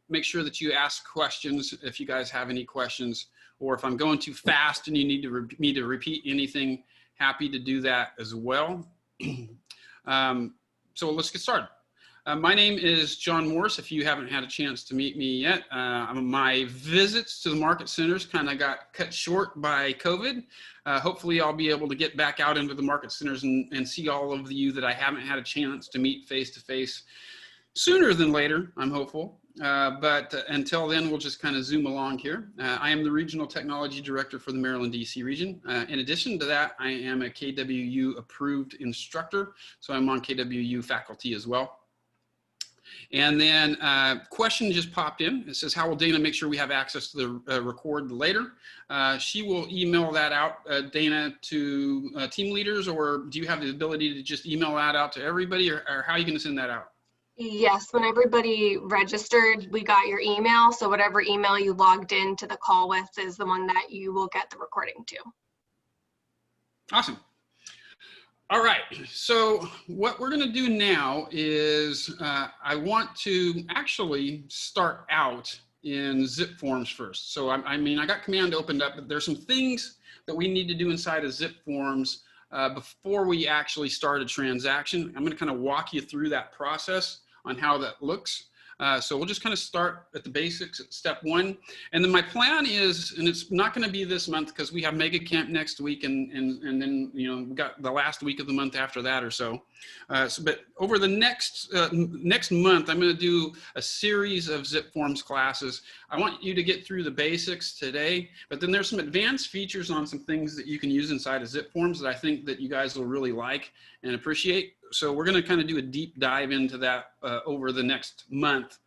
make sure that you ask questions if you guys have any questions, or if I'm going too fast and you need me to repeat anything, happy to do that as well. So let's get started. My name is John Morris, if you haven't had a chance to meet me yet. My visits to the market centers kind of got cut short by COVID. Hopefully I'll be able to get back out into the market centers and see all of you that I haven't had a chance to meet face to face sooner than later, I'm hopeful. But until then, we'll just kind of zoom along here. I am the Regional Technology Director for the Maryland, DC region. In addition to that, I am a KWU approved instructor, so I'm on KWU faculty as well. And then question just popped in. It says, how will Dana make sure we have access to the record later? She will email that out, Dana, to team leaders, or do you have the ability to just email that out to everybody, or how are you going to send that out? Yes, when everybody registered, we got your email. So whatever email you logged into the call with is the one that you will get the recording to. Awesome. All right, so what we're going to do now is I want to actually start out in ZipForms first. So I mean, I got command opened up, but there's some things that we need to do inside of ZipForms before we actually start a transaction. I'm going to kind of walk you through that process on how that looks. So we'll just kind of start at the basics at step one. And then my plan is, and it's not going to be this month because we have Mega Camp next week, and then, you know, we got the last week of the month after that or so. But over the next month, I'm going to do a series of ZipForms classes. I want you to get through the basics today, but then there's some advanced features on some things that you can use inside of ZipForms that I think that you guys will really like and appreciate. So we're going to kind of do a deep dive into that over the next month.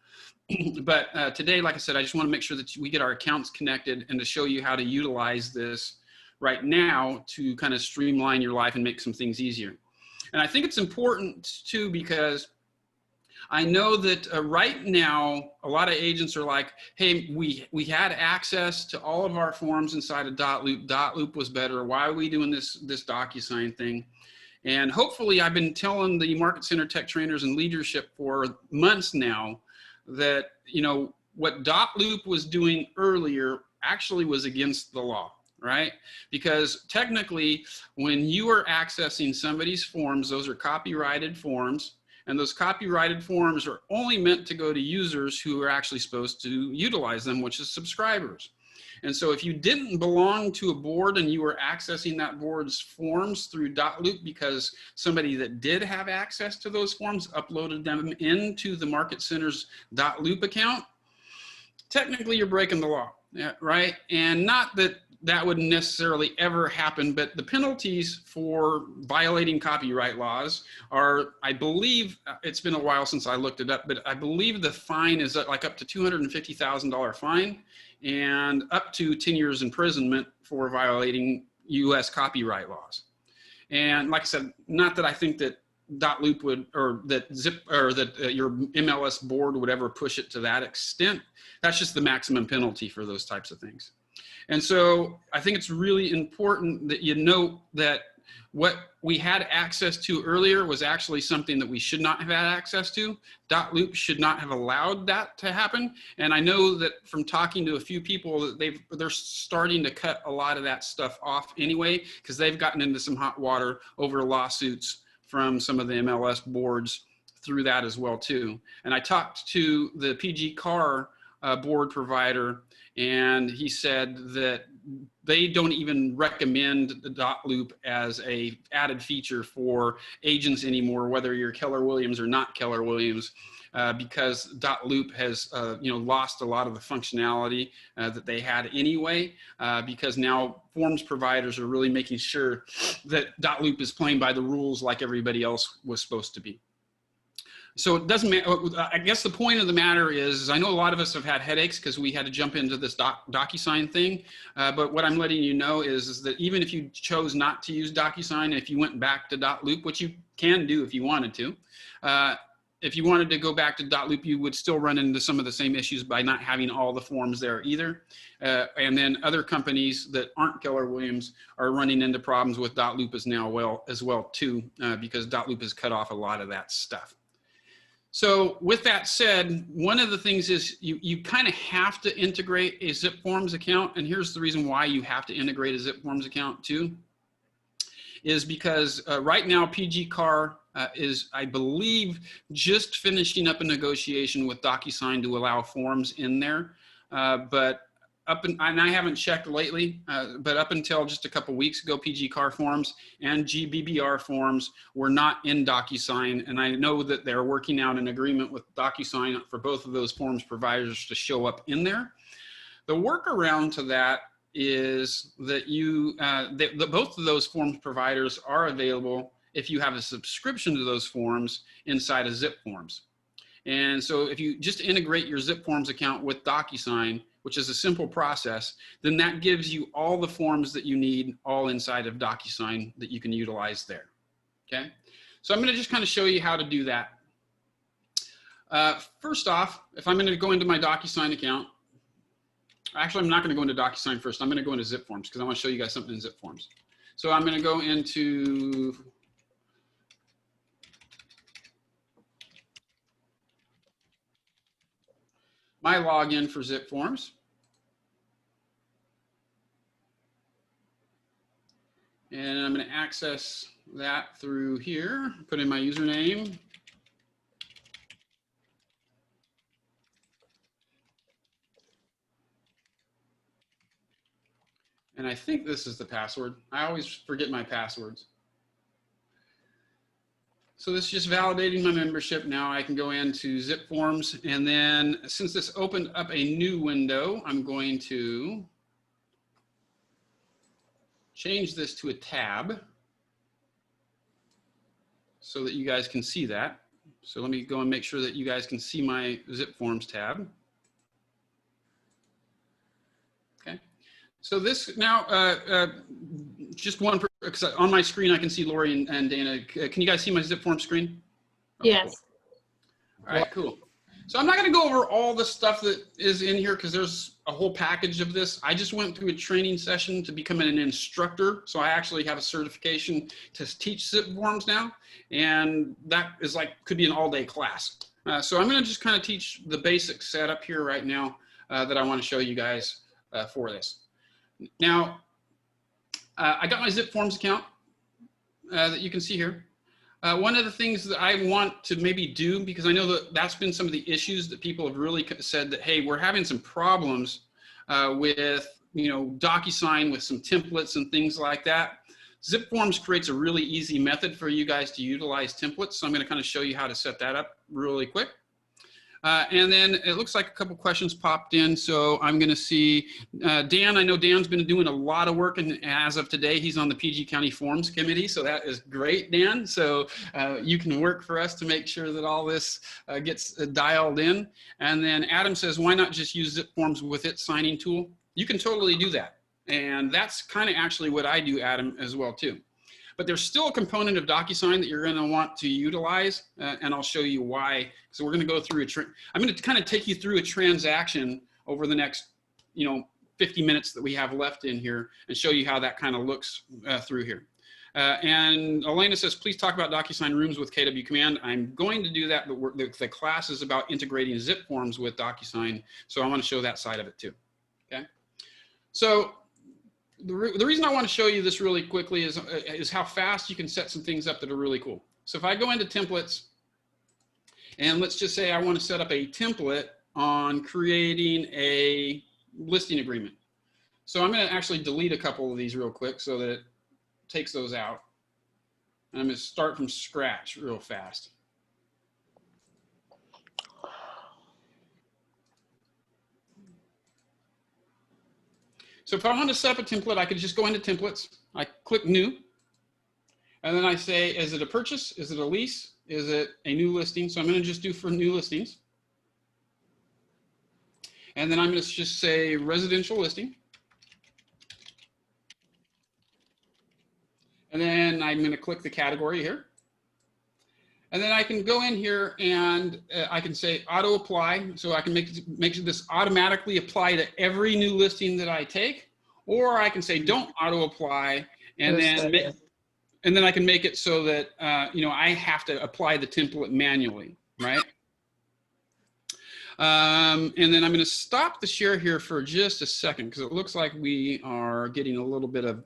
But today, like I said, I just want to make sure that we get our accounts connected and to show you how to utilize this right now to kind of streamline your life and make some things easier. And I think it's important too, because I know that right now, a lot of agents are like, hey, we had access to all of our forms inside of .loop. .loop was better. Why are we doing this Docusign thing? And hopefully I've been telling the market center tech trainers and leadership for months now that, you know, what .loop was doing earlier actually was against the law, right? Because technically when you are accessing somebody's forms, those are copyrighted forms, and those copyrighted forms are only meant to go to users who are actually supposed to utilize them, which is subscribers. And so if you didn't belong to a board and you were accessing that board's forms through .loop because somebody that did have access to those forms uploaded them into the market center's .loop account, technically you're breaking the law, right? And not that that would necessarily ever happen, but the penalties for violating copyright laws are, I believe, it's been a while since I looked it up, but I believe the fine is like up to $250,000 fine and up to 10 years imprisonment for violating US copyright laws. And like I said, not that I think that .loop would, or that your MLS board would ever push it to that extent. That's just the maximum penalty for those types of things. And so I think it's really important that you note that what we had access to earlier was actually something that we should not have had access to. .loop should not have allowed that to happen. And I know that from talking to a few people that they're starting to cut a lot of that stuff off anyway, because they've gotten into some hot water over lawsuits from some of the MLS boards through that as well too. And I talked to the PG Car board provider, and he said that they don't even recommend the .loop as a added feature for agents anymore, whether you're Keller Williams or not Keller Williams, because .loop has lost a lot of the functionality that they had anyway, because now forms providers are really making sure that .loop is playing by the rules like everybody else was supposed to be. So it doesn't matter. I guess the point of the matter is I know a lot of us have had headaches because we had to jump into this Docusign thing. But what I'm letting you know is that even if you chose not to use Docusign, if you went back to .loop, which you can do if you wanted to, if you wanted to go back to .loop, you would still run into some of the same issues by not having all the forms there either. And then other companies that aren't Keller Williams are running into problems with .loop as well too, because .loop has cut off a lot of that stuff. So with that said, one of the things is you kind of have to integrate a ZipForms account. And here's the reason why you have to integrate a ZipForms account too, is because right now PG-Car is, I believe, just finishing up a negotiation with Docusign to allow forms in there. But and I haven't checked lately, but up until just a couple weeks ago, PG-Car forms and GBBR forms were not in Docusign. And I know that they're working out an agreement with Docusign for both of those forms providers to show up in there. The workaround to that is that both of those forms providers are available if you have a subscription to those forms inside of ZipForms. And so if you just integrate your ZipForms account with Docusign, which is a simple process, then that gives you all the forms that you need all inside of Docusign that you can utilize there, okay? So I'm gonna just kind of show you how to do that. First off, if I'm gonna go into my Docusign account, actually I'm not gonna go into Docusign first, I'm gonna go into ZipForms because I wanna show you guys something in ZipForms. So I'm gonna go into my login for ZipForms. And I'm going to access that through here, put in my username. And I think this is the password. I always forget my passwords. So this is just validating my membership. Now I can go into ZipForms, and then since this opened up a new window, I'm going to change this to a tab so that you guys can see that. So let me go and make sure that you guys can see my ZipForms tab. Okay. So this now, just one, because on my screen I can see Lori and Dana. Can you guys see my ZipForm screen? Oh, Yes. Cool. All right, cool. So I'm not going to go over all the stuff that is in here because there's a whole package of this. I just went through a training session to become an instructor. So I actually have a certification to teach ZipForms now. And that is like, could be an all-day class. So I'm going to just kind of teach the basic setup here right now that I want to show you guys for this. Now, I got my ZipForms account that you can see here. One of the things that I want to maybe do, because I know that that's been some of the issues that people have really said that, hey, we're having some problems with, Docusign with some templates and things like that. ZipForms creates a really easy method for you guys to utilize templates. So I'm going to kind of show you how to set that up really quick. And then it looks like a couple questions popped in. So I'm going to see Dan. I know Dan's been doing a lot of work, and as of today, he's on the PG County Forms Committee. So that is great, Dan. So you can work for us to make sure that all this gets dialed in. And then Adam says, why not just use ZipForms with its signing tool? You can totally do that. And that's kind of actually what I do, Adam, as well, too. But there's still a component of Docusign that you're going to want to utilize, and I'll show you why. So we're going to go through I'm going to kind of take you through a transaction over the next, 50 minutes that we have left in here, and show you how that kind of looks through here. And Elena says, please talk about Docusign Rooms with KW Command. I'm going to do that, but the class is about integrating ZipForms with Docusign, so I want to show that side of it too. Okay, so the reason I want to show you this really quickly is how fast you can set some things up that are really cool. So if I go into templates, and let's just say I want to set up a template on creating a listing agreement. So I'm going to actually delete a couple of these real quick so that it takes those out. And I'm going to start from scratch real fast. So if I want to set up a template, I could just go into templates. I click new, and then I say, is it a purchase? Is it a lease? Is it a new listing? So I'm going to just do for new listings. And then I'm going to just say residential listing. And then I'm going to click the category here. And then I can go in here and I can say auto apply. So I can make this automatically apply to every new listing that I take, or I can say don't auto apply, and then I can make it so that I have to apply the template manually, right? And then I'm going to stop the share here for just a second because it looks like we are getting a little bit of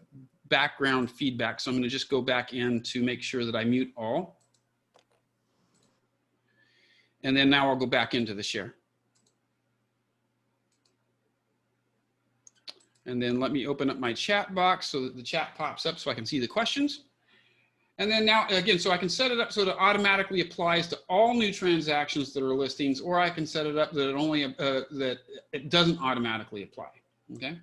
background feedback. So I'm going to just go back in to make sure that I mute all. And then now I'll go back into the share. And then let me open up my chat box so that the chat pops up so I can see the questions. And then now, again, so I can set it up so that it automatically applies to all new transactions that are listings, or I can set it up that it only that it doesn't automatically apply. Okay.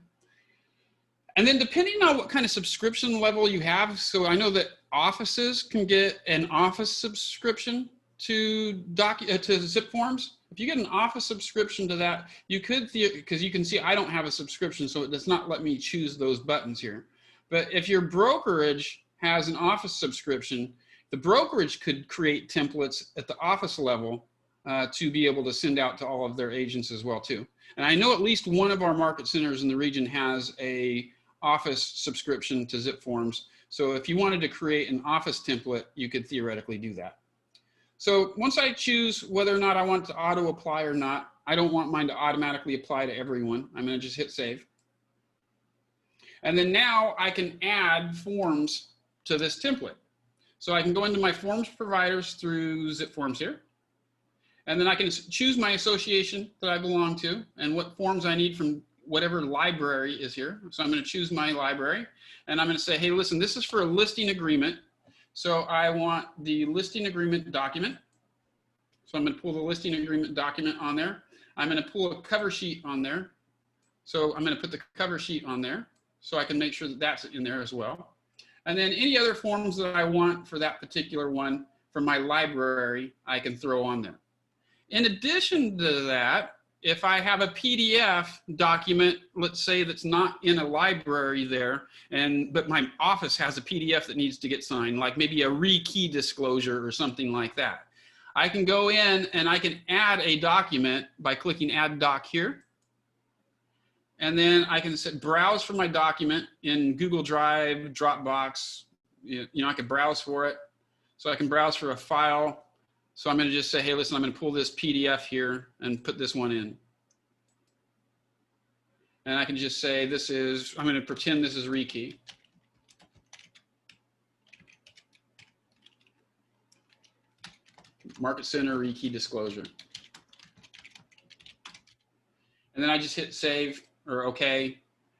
And then depending on what kind of subscription level you have, so I know that offices can get an office subscription to ZipForms. If you get an office subscription to that, you could, because you can see I don't have a subscription, so it does not let me choose those buttons here. But if your brokerage has an office subscription, the brokerage could create templates at the office level to be able to send out to all of their agents as well too. And I know at least one of our market centers in the region has a office subscription to ZipForms. So if you wanted to create an office template, you could theoretically do that. So once I choose whether or not I want to auto apply or not, I don't want mine to automatically apply to everyone. I'm going to just hit save. And then now I can add forms to this template. So I can go into my forms providers through ZipForms here. And then I can choose my association that I belong to and what forms I need from whatever library is here. So I'm going to choose my library and I'm going to say, hey, listen, this is for a listing agreement. So I want the listing agreement document. So I'm going to pull the listing agreement document on there. I'm going to pull a cover sheet on there. So I'm going to put the cover sheet on there so I can make sure that that's in there as well. And then any other forms that I want for that particular one from my library, I can throw on there. In addition to that, if I have a PDF document, let's say that's not in a library there, but my office has a PDF that needs to get signed, like maybe a rekey disclosure or something like that, I can go in and I can add a document by clicking Add Doc here. And then I can browse for my document in Google Drive, Dropbox. You know, I can browse for it. So I can browse for a file. So I'm going to just say, hey, listen, I'm going to pull this PDF here and put this one in. And I can just say, I'm going to pretend this is rekey. Market Center rekey disclosure. And then I just hit save or OK.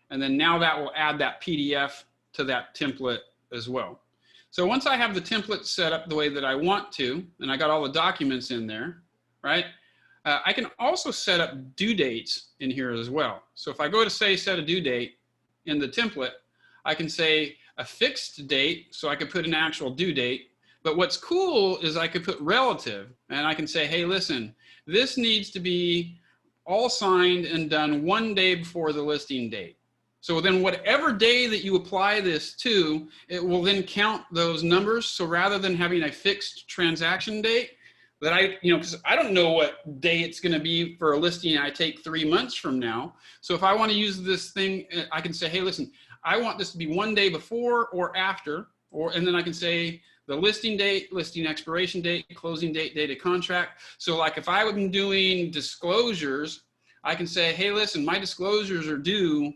And then now that will add that PDF to that template as well. So once I have the template set up the way that I want to, and I got all the documents in there, right? I can also set up due dates in here as well. So if I go to say set a due date in the template, I can say a fixed date. So I could put an actual due date. But what's cool is I could put relative and I can say, hey, listen, this needs to be all signed and done 1 day before the listing date. So then whatever day that you apply this to, it will then count those numbers. So rather than having a fixed transaction date that because I don't know what day it's going to be for a listing I take 3 months from now. So if I want to use this thing, I can say, hey, listen, I want this to be 1 day before or after, and then I can say the listing date, listing expiration date, closing date, date of contract. So like if I would be doing disclosures, I can say, hey, listen, my disclosures are due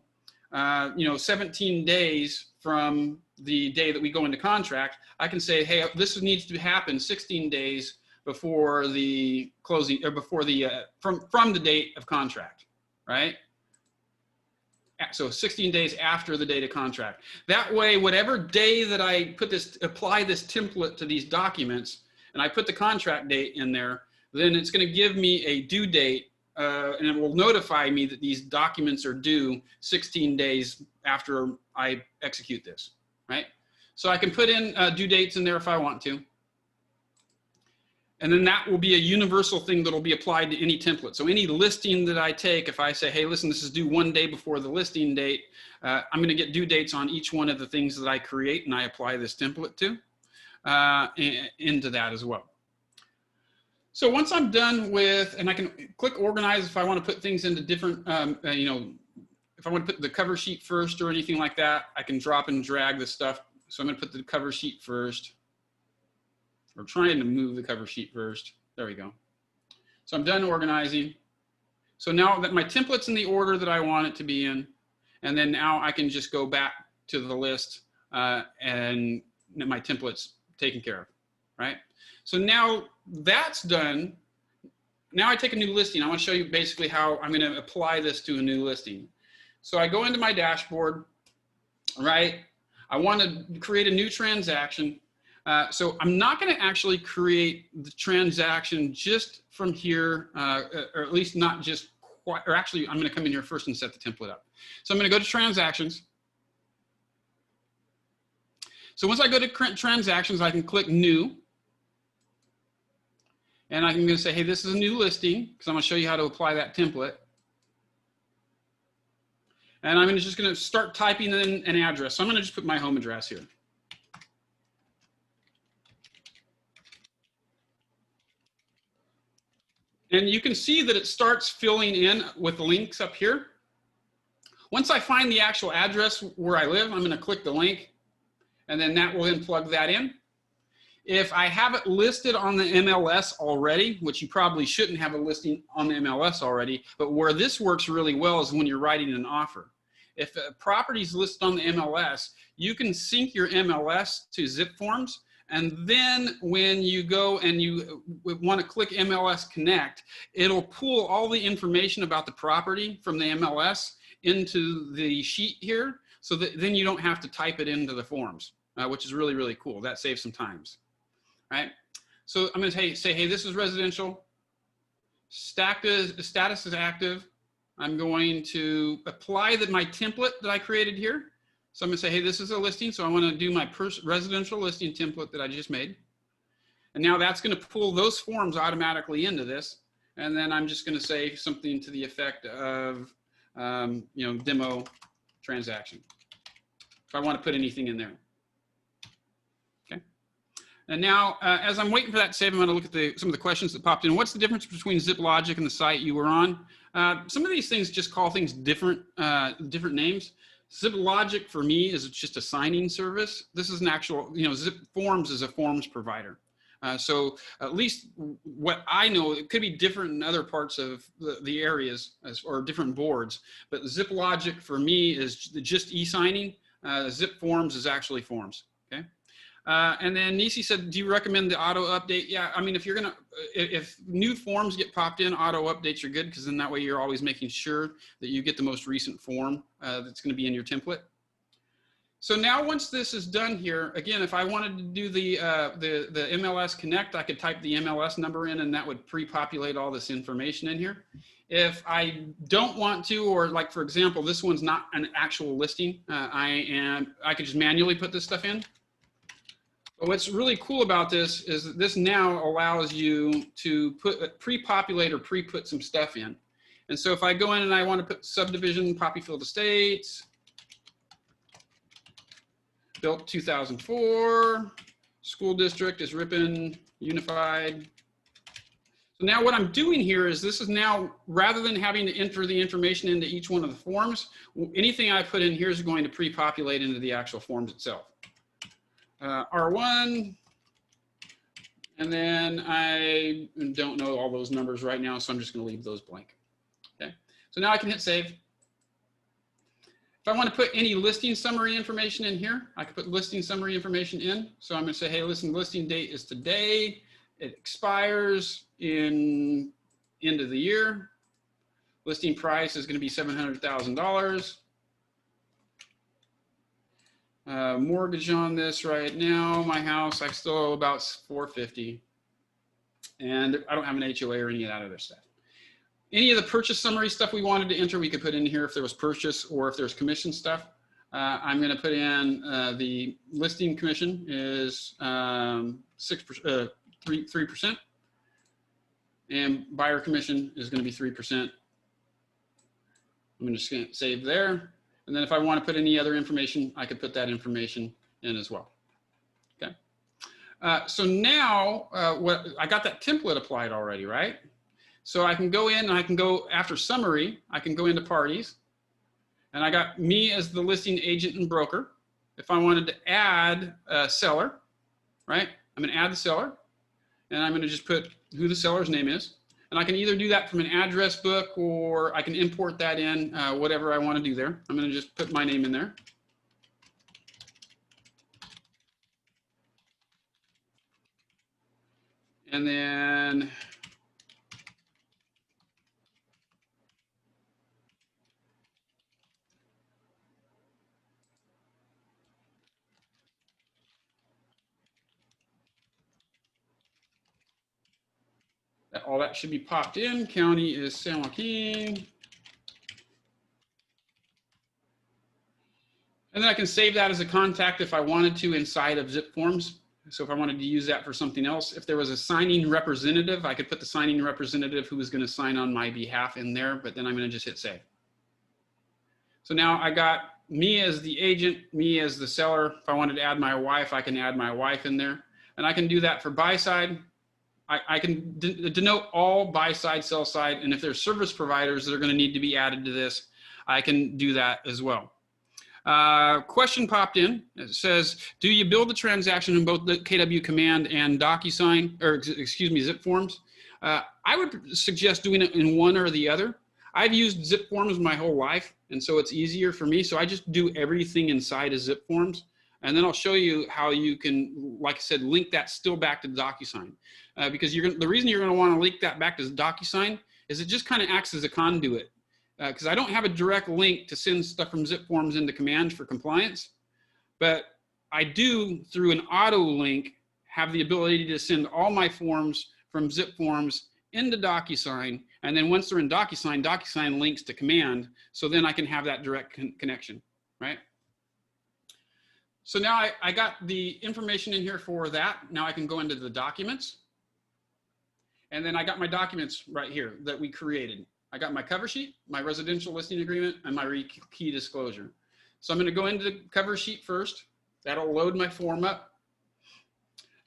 17 days from the day that we go into contract. I can say, hey, this needs to happen 16 days before the closing, or before the from the date of contract, right? So 16 days after the date of contract. That way, whatever day that I apply this template to these documents, and I put the contract date in there, then it's going to give me a due date, and it will notify me that these documents are due 16 days after I execute this, right? So I can put in due dates in there if I want to. And then that will be a universal thing that will be applied to any template. So any listing that I take, if I say, hey, listen, this is due 1 day before the listing date, I'm going to get due dates on each one of the things that I create and I apply this template to into that as well. So once I'm done with, and I can click organize if I want to put things into different, if I want to put the cover sheet first or anything like that, I can drop and drag this stuff. So I'm going to put the cover sheet first. We're trying to move the cover sheet first. There we go. So I'm done organizing. So now that my template's in the order that I want it to be in, and then now I can just go back to the list and my template's taken care of, right? So now that's done. Now I take a new listing. I want to show you basically how I'm going to apply this to a new listing. So I go into my dashboard, right? I want to create a new transaction. So I'm not going to actually create the transaction just from here, or at least not just quite, or actually I'm going to come in here first and set the template up. So I'm going to go to transactions. So once I go to transactions, I can click new. And I'm going to say, hey, this is a new listing, because I'm going to show you how to apply that template. And I'm just going to start typing in an address. So I'm going to just put my home address here. And you can see that it starts filling in with links up here. Once I find the actual address where I live, I'm going to click the link, and then that will then plug that in. If I have it listed on the MLS already, which you probably shouldn't have a listing on the MLS already, but where this works really well is when you're writing an offer. If a property is listed on the MLS, you can sync your MLS to ZipForms, and then when you go and you want to click MLS Connect, it'll pull all the information about the property from the MLS into the sheet here, so that then you don't have to type it into the forms, which is really, really cool. That saves some times. Right? So I'm going to say, hey, this is residential. Status is active. I'm going to apply my template that I created here. So I'm going to say, hey, this is a listing. So I want to do my residential listing template that I just made. And now that's going to pull those forms automatically into this. And then I'm just going to say something to the effect of, demo transaction, if I want to put anything in there. And now, as I'm waiting for that to save, I'm going to look at some of the questions that popped in. What's the difference between ZipLogic and the site you were on? Some of these things just call things different names. ZipLogic for me is just a signing service. This is an actual, ZipForms is a forms provider. So at least what I know, it could be different in other parts of the areas or different boards. But ZipLogic for me is just e-signing. ZipForms is actually forms. Okay. And then Nisi said, do you recommend the auto update? Yeah, I mean, if new forms get popped in, auto updates are good, because then that way you're always making sure that you get the most recent form that's going to be in your template. So now once this is done here, again, if I wanted to do the MLS Connect, I could type the MLS number in and that would pre-populate all this information in here. If I don't want to, or like, for example, this one's not an actual listing, I could just manually put this stuff in. But what's really cool about this is that this now allows you to pre-populate or pre-put some stuff in. And so if I go in and I want to put subdivision, Poppyfield Estates, built 2004, school district is Ripon Unified. So now what I'm doing here is this is now, rather than having to enter the information into each one of the forms, anything I put in here is going to pre-populate into the actual forms itself. R1, and then I don't know all those numbers right now, so I'm just going to leave those blank. Okay, so now I can hit save. If I want to put any listing summary information in here, I can put listing summary information in. So I'm going to say, hey, listen, listing date is today. It expires in end of the year. Listing price is going to be $700,000. Mortgage on this right now, my house, I still owe about $450, and I don't have an HOA or any of that other stuff. Any of the purchase summary stuff we wanted to enter, we could put in here if there was purchase or if there's commission stuff. I'm going to put in the listing commission is 3%, and buyer commission is going to be 3%. I'm just going to save there. And then if I want to put any other information, I could put that information in as well. Okay. So now I got that template applied already, right? So I can go in and I can go after summary, I can go into parties, and I got me as the listing agent and broker. If I wanted to add a seller, right? I'm going to add the seller, and I'm going to just put who the seller's name is. And I can either do that from an address book, or I can import that in, whatever I want to do there. I'm going to just put my name in there. And then all that should be popped in. County is San Joaquin. And then I can save that as a contact if I wanted to inside of ZipForms. So if I wanted to use that for something else, if there was a signing representative, I could put the signing representative who was going to sign on my behalf in there, but then I'm going to just hit save. So now I got me as the agent, me as the seller. If I wanted to add my wife, I can add my wife in there. And I can do that for buy side. I can denote all buy side, sell side. And if there's service providers that are going to need to be added to this, I can do that as well. Question popped in. It says, do you build the transaction in both the KW Command and Docusign, or excuse me, ZipForms? I would suggest doing it in one or the other. I've used ZipForms my whole life, and so it's easier for me. So I just do everything inside of ZipForms. And then I'll show you how you can, like I said, link that still back to Docusign. Because the reason you're going to want to link that back to Docusign is it just kind of acts as a conduit. Because I don't have a direct link to send stuff from ZipForms into Command for compliance, but I do, through an auto link, have the ability to send all my forms from ZipForms into Docusign, and then once they're in Docusign, Docusign links to Command, so then I can have that direct connection, right? So now I got the information in here for that. Now I can go into the documents, and then I got my documents right here that we created. I got my cover sheet, my residential listing agreement, and my key disclosure. So I'm going to go into the cover sheet first. That'll load my form up.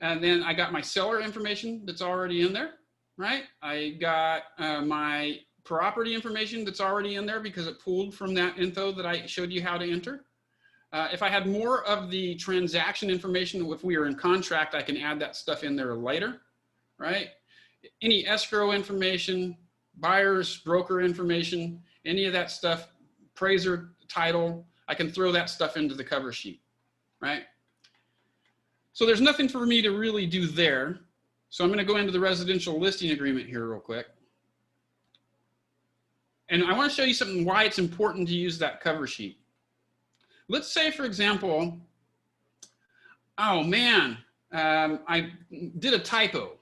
And then I got my seller information that's already in there, right? I got my property information that's already in there because it pulled from that info that I showed you how to enter. If I had more of the transaction information, if we are in contract, I can add that stuff in there later, right? Any escrow information, buyer's broker information, any of that stuff, appraiser, title, I can throw that stuff into the cover sheet, right? So there's nothing for me to really do there. So I'm going to go into the residential listing agreement here real quick. And I want to show you something why it's important to use that cover sheet. Let's say, for example, oh man, I did a typo.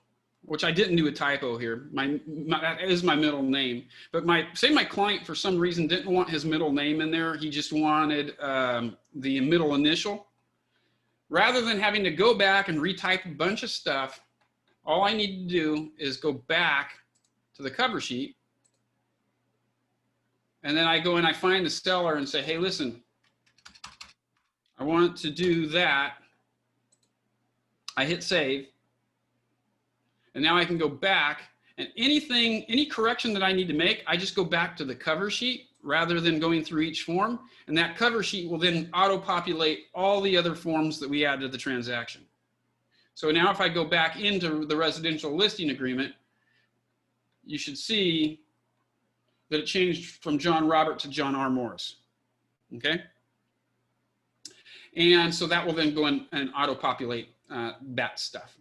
Which I didn't do a typo here. That is my middle name. But say my client for some reason didn't want his middle name in there. He just wanted the middle initial. Rather than having to go back and retype a bunch of stuff, all I need to do is go back to the cover sheet. And then I go and I find the seller and say, hey, listen, I want to do that. I hit save. And now I can go back, and any correction that I need to make, I just go back to the cover sheet rather than going through each form. And that cover sheet will then auto-populate all the other forms that we add to the transaction. So now if I go back into the residential listing agreement, you should see that it changed from John Robert to John R. Morris, okay? And so that will then go in and auto-populate that stuff.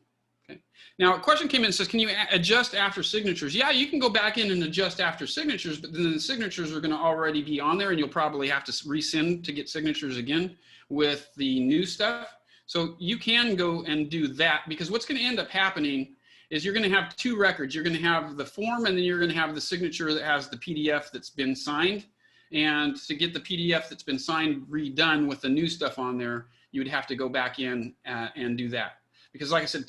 Okay. Now a question came in and says, can you adjust after signatures? Yeah, you can go back in and adjust after signatures, but then the signatures are going to already be on there and you'll probably have to resend to get signatures again with the new stuff. So you can go and do that, because what's going to end up happening is you're going to have two records. You're going to have the form, and then you're going to have the signature that has the PDF that's been signed. And to get the PDF that's been signed redone with the new stuff on there, you would have to go back in and do that. Because like I said,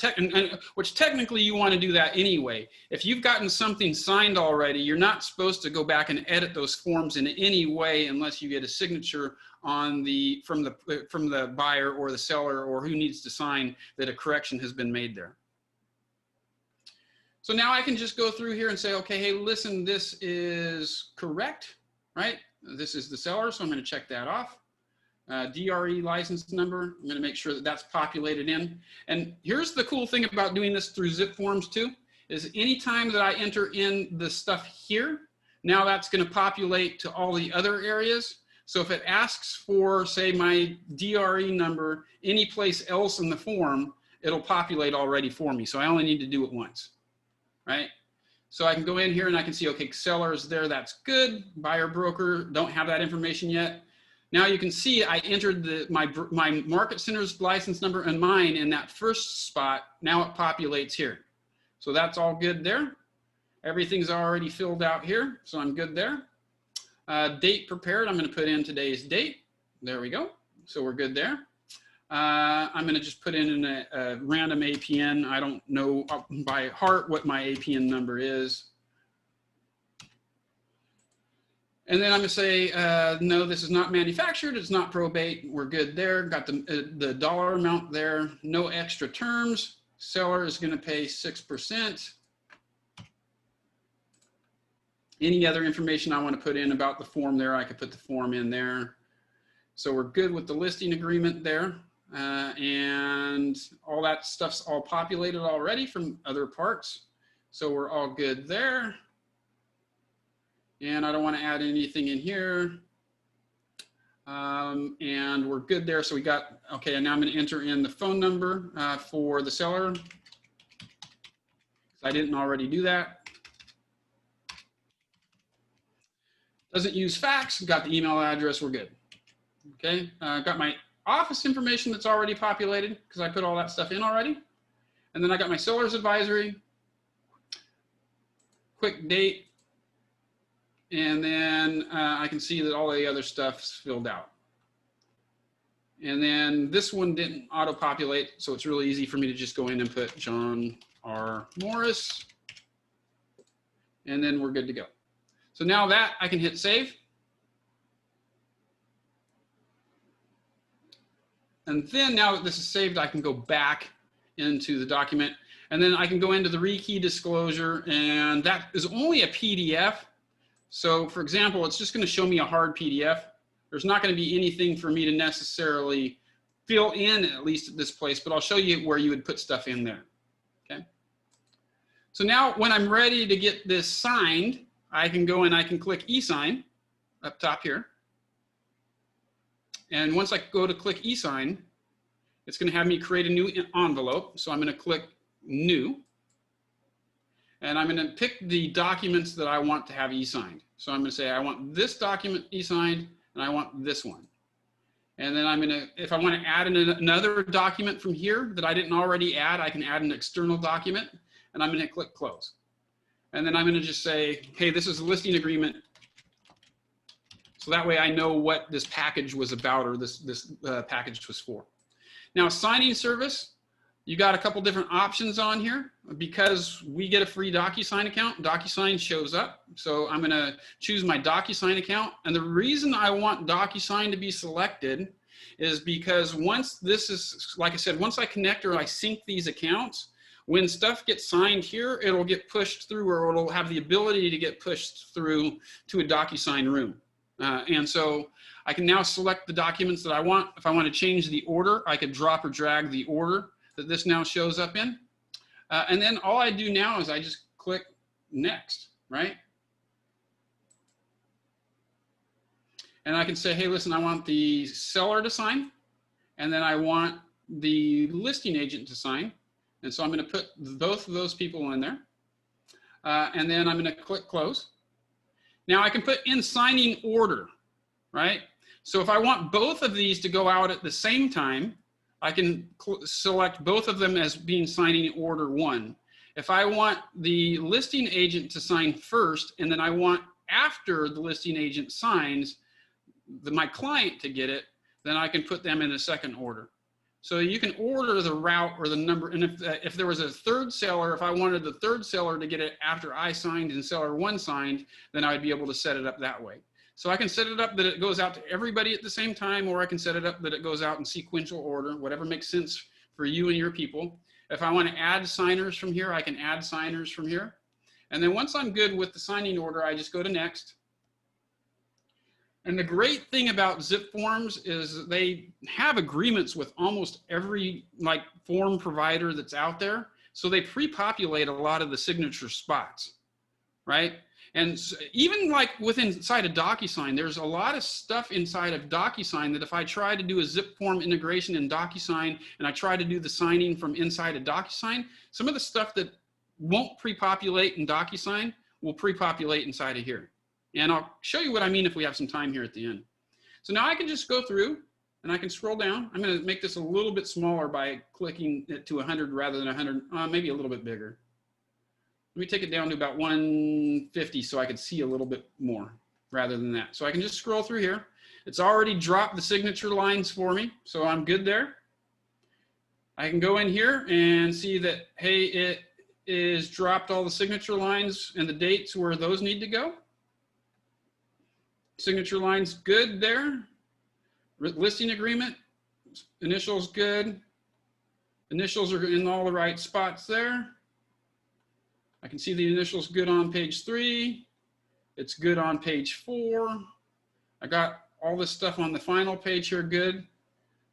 which technically you want to do that anyway. If you've gotten something signed already, you're not supposed to go back and edit those forms in any way unless you get a signature on from the buyer or the seller or who needs to sign that a correction has been made there. So now I can just go through here and say, okay, hey, listen, this is correct, right? This is the seller, so I'm going to check that off. DRE license number, I'm going to make sure that that's populated in. And here's the cool thing about doing this through ZipForms too, is anytime that I enter in the stuff here, now that's going to populate to all the other areas. So if it asks for, say, my DRE number any place else in the form, it'll populate already for me. So I only need to do it once, right? So I can go in here and I can see, okay, seller is there, that's good. Buyer, broker, don't have that information yet. Now you can see I entered my market center's license number and mine in that first spot. Now it populates here. So that's all good there. Everything's already filled out here, so I'm good there. Date prepared, I'm going to put in today's date. There we go. So we're good there. I'm going to just put in a random APN. I don't know by heart what my APN number is. And then I'm going to say, no, this is not manufactured. It's not probate. We're good there. Got the dollar amount there. No extra terms. Seller is going to pay 6%. Any other information I want to put in about the form there, I could put the form in there. So we're good with the listing agreement there. And all that stuff's all populated already from other parts. So we're all good there. And I don't want to add anything in here. And we're good there. So we got, okay, and now I'm going to enter in the phone number for the seller. I didn't already do that. Doesn't use fax, got the email address, we're good. Okay, got my office information that's already populated because I put all that stuff in already. And then I got my seller's advisory, quick date, and then I can see that all the other stuff's filled out. And then this one didn't auto-populate, so it's really easy for me to just go in and put John R. Morris, and then we're good to go. So now that I can hit save. And then now that this is saved, I can go back into the document and then I can go into the rekey disclosure, and that is only a PDF. So for example, it's just going to show me a hard PDF. There's not going to be anything for me to necessarily fill in, at least at this place, but I'll show you where you would put stuff in there. Okay. So now when I'm ready to get this signed, I can go and I can click e-sign up top here. And once I go to click e-sign, it's going to have me create a new envelope. So I'm going to click new. And I'm going to pick the documents that I want to have e-signed. So I'm going to say I want this document e-signed and I want this one. And then I'm going to, if I want to add another document from here that I didn't already add, I can add an external document and I'm going to click close. And then I'm going to just say, hey, this is a listing agreement. So that way I know what this package was about, or this package was for. Now, signing service, you got a couple different options on here. Because we get a free Docusign account, Docusign shows up. So I'm going to choose my Docusign account. And the reason I want Docusign to be selected is because once this is, like I said, once I connect or I sync these accounts, when stuff gets signed here, it'll get pushed through, or it'll have the ability to get pushed through to a Docusign room. And so I can now select the documents that I want. If I want to change the order, I could drop or drag the order that this now shows up in. And then all I do now is I just click next, right? And I can say, hey, listen, I want the seller to sign, and then I want the listing agent to sign. And so I'm going to put both of those people in there. And then I'm going to click close. Now I can put in signing order, right? So if I want both of these to go out at the same time, I can select both of them as being signing order one. If I want the listing agent to sign first, and then I want after the listing agent signs, my client to get it, then I can put them in a second order. So you can order the route or the number, and if there was a third seller, if I wanted the third seller to get it after I signed and seller one signed, then I would be able to set it up that way. So I can set it up that it goes out to everybody at the same time, or I can set it up that it goes out in sequential order, whatever makes sense for you and your people. If I want to add signers from here, I can add signers from here. And then once I'm good with the signing order, I just go to next. And the great thing about ZipForms is they have agreements with almost every form provider that's out there. So they pre-populate a lot of the signature spots, right? And even like inside of Docusign, there's a lot of stuff inside of Docusign that if I try to do a Zipform integration in Docusign and I try to do the signing from inside of Docusign, some of the stuff that won't pre-populate in Docusign will pre-populate inside of here. And I'll show you what I mean if we have some time here at the end. So now I can just go through and I can scroll down. I'm going to make this a little bit smaller by clicking it to 100 rather than 100, maybe a little bit bigger. Let me take it down to about 150 so I can see a little bit more rather than that. So I can just scroll through here. It's already dropped the signature lines for me, so I'm good there. I can go in here and see that, hey, it is dropped all the signature lines and the dates where those need to go. Signature lines good there. Listing agreement, initials good. Initials are in all the right spots there. I can see the initials good on page 3. It's good on page 4. I got all this stuff on the final page here good.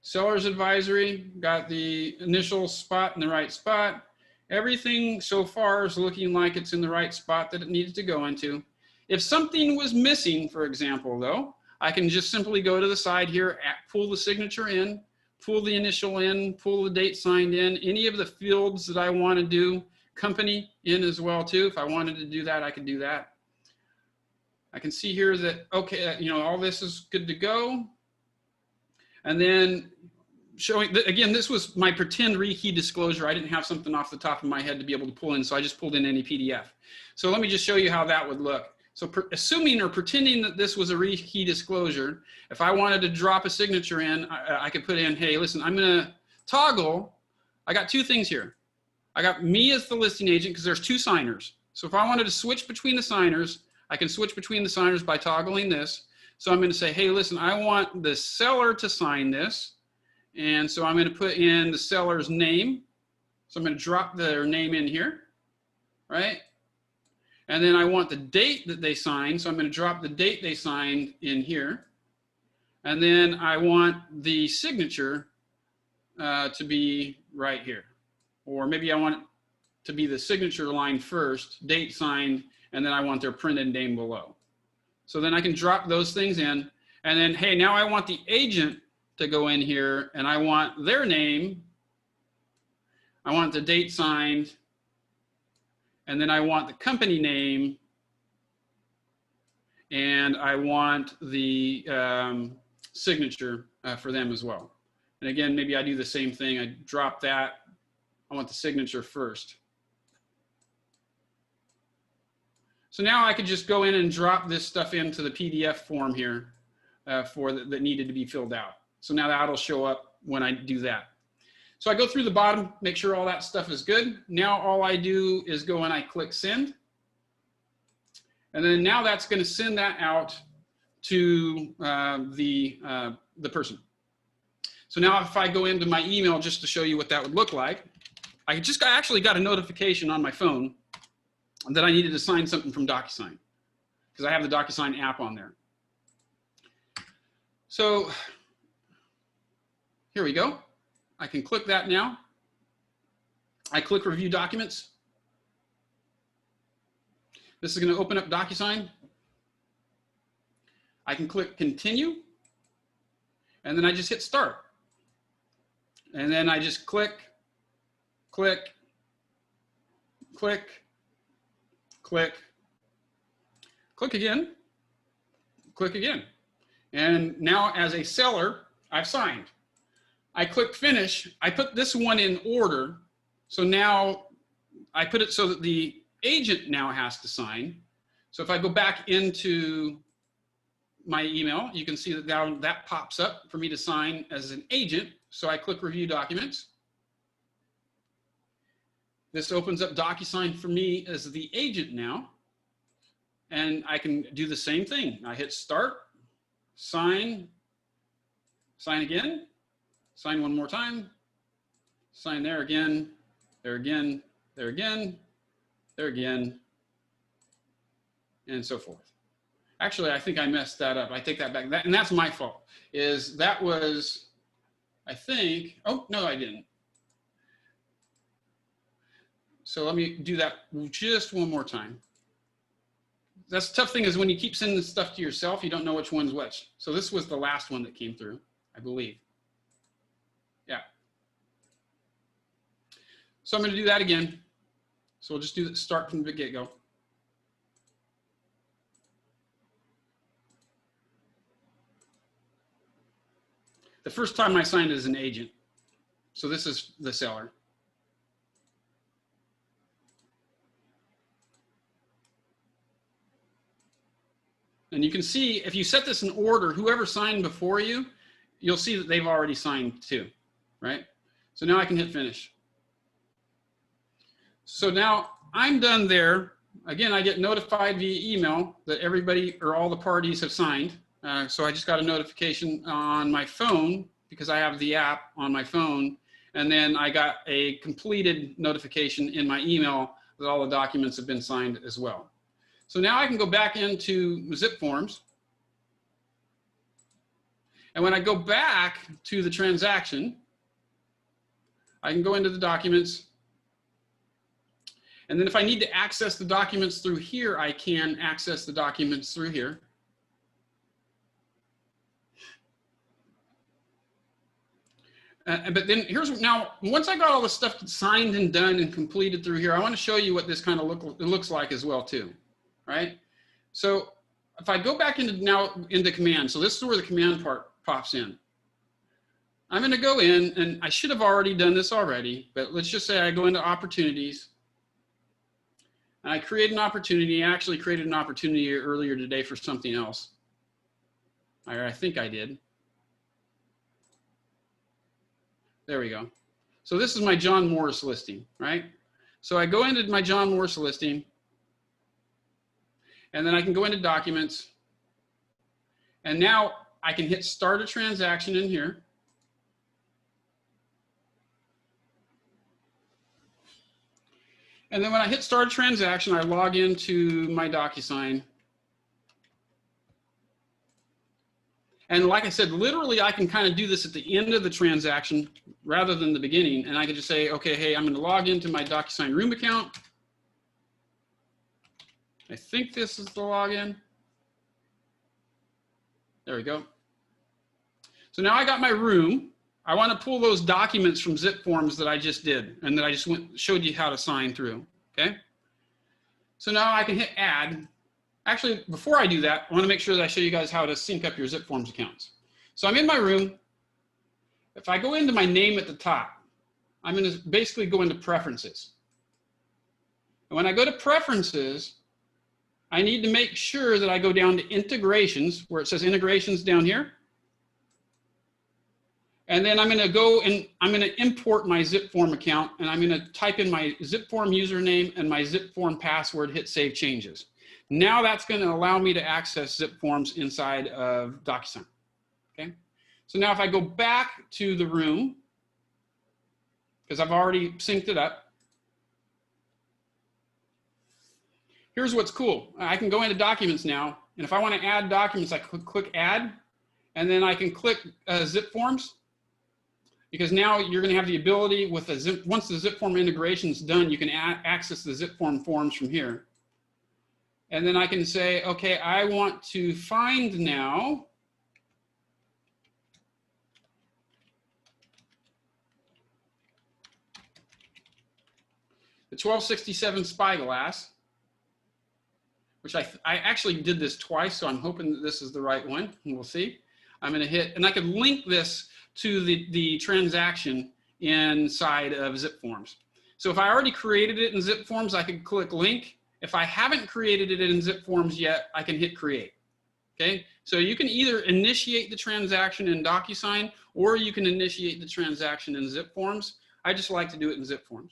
Seller's advisory, got the initial spot in the right spot. Everything so far is looking like it's in the right spot that it needed to go into. If something was missing, for example, though, I can just simply go to the side here, pull the signature in, pull the initial in, pull the date signed in, any of the fields that I want to do, company in as well too. If I wanted to do that, I could do that. I can see here that, okay, you know, all this is good to go. And then showing, again, this was my pretend rekey disclosure. I didn't have something off the top of my head to be able to pull in, so I just pulled in any PDF. So let me just show you how that would look. So assuming or pretending that this was a rekey disclosure, if I wanted to drop a signature in, I could put in, hey, listen, I'm gonna toggle. I got two things here. I got me as the listing agent because there's two signers. So if I wanted to switch between the signers, I can switch between the signers by toggling this. So I'm going to say, hey, listen, I want the seller to sign this. And so I'm going to put in the seller's name. So I'm going to drop their name in here, right? And then I want the date that they signed. So I'm going to drop the date they signed in here. And then I want the signature to be right here. Or maybe I want it to be the signature line first, date signed, and then I want their printed name below. So then I can drop those things in, and then, hey, now I want the agent to go in here, and I want their name, I want the date signed, and then I want the company name, and I want the signature for them as well. And again, maybe I do the same thing. I drop that. I want the signature first. So now I could just go in and drop this stuff into the PDF form here that needed to be filled out. So now that'll show up when I do that. So I go through the bottom, make sure all that stuff is good. Now all I do is go and I click send. And then now that's going to send that out to the person. So now if I go into my email just to show you what that would look like, I actually got a notification on my phone that I needed to sign something from Docusign because I have the Docusign app on there. So here we go. I can click that now. I click review documents. This is going to open up Docusign. I can click continue. And then I just hit start. And then I just click, click, click, click, click again, click again. And now as a seller, I've signed. I click finish. I put this one in order. So now I put it so that the agent now has to sign. So if I go back into my email, you can see that now that pops up for me to sign as an agent. So I click review documents. This opens up Docusign for me as the agent now. And I can do the same thing. I hit start, sign, sign again, sign one more time, sign there again, there again, there again, there again, and so forth. Actually, I think I messed that up. I take that back. And that's my fault. That was, I think, oh, no, I didn't. So let me do that just one more time. That's the tough thing is when you keep sending stuff to yourself, you don't know which one's which. So this was the last one that came through, I believe. Yeah. So I'm going to do that again. So we'll just do start from the get-go. The first time I signed as an agent. So this is the seller. And you can see if you set this in order, whoever signed before you, you'll see that they've already signed too, right? So now I can hit finish. So now I'm done there. Again, I get notified via email that everybody or all the parties have signed. So I just got a notification on my phone because I have the app on my phone. And then I got a completed notification in my email that all the documents have been signed as well. So now I can go back into ZipForms. And when I go back to the transaction, I can go into the documents. And then if I need to access the documents through here, I can access the documents through here. But then here's now, once I got all the stuff signed and done and completed through here, I want to show you what this kind of looks like as well too, right? So if I go back into command, so this is where the command part pops in. I'm going to go in, and I should have already done this already, but let's just say I go into opportunities. And I create an opportunity. I actually created an opportunity earlier today for something else. I think I did. There we go. So this is my John Morris listing, right? So I go into my John Morris listing, and then I can go into documents. And now I can hit start a transaction in here. And then when I hit start a transaction, I log into my Docusign. And like I said, literally I can kind of do this at the end of the transaction rather than the beginning. And I can just say, okay, hey, I'm going to log into my Docusign room account. I think this is the login. There we go. So now I got my room. I want to pull those documents from ZipForms that I just did and that I just showed you how to sign through, okay? So now I can hit add. Actually, before I do that, I want to make sure that I show you guys how to sync up your ZipForms accounts. So I'm in my room. If I go into my name at the top, I'm going to basically go into preferences. And when I go to preferences, I need to make sure that I go down to integrations, where it says integrations down here. And then I'm going to go and I'm going to import my ZipForm account, and I'm going to type in my ZipForm username and my ZipForm password, hit save changes. Now that's going to allow me to access ZipForms inside of Docusign. Okay. So now if I go back to the room, because I've already synced it up, here's what's cool. I can go into documents now, and if I want to add documents, I click add, and then I can click ZipForms. Because now you're going to have the ability with once the ZipForm integration is done, you can access the ZipForm forms from here. And then I can say, okay, I want to find now the 1267 Spyglass, which I actually did this twice, so I'm hoping that this is the right one, and we'll see. I'm going to hit, and I can link this to the transaction inside of ZipForms. So if I already created it in ZipForms, I can click link. If I haven't created it in ZipForms yet, I can hit create. Okay, so you can either initiate the transaction in Docusign, or you can initiate the transaction in ZipForms. I just like to do it in ZipForms.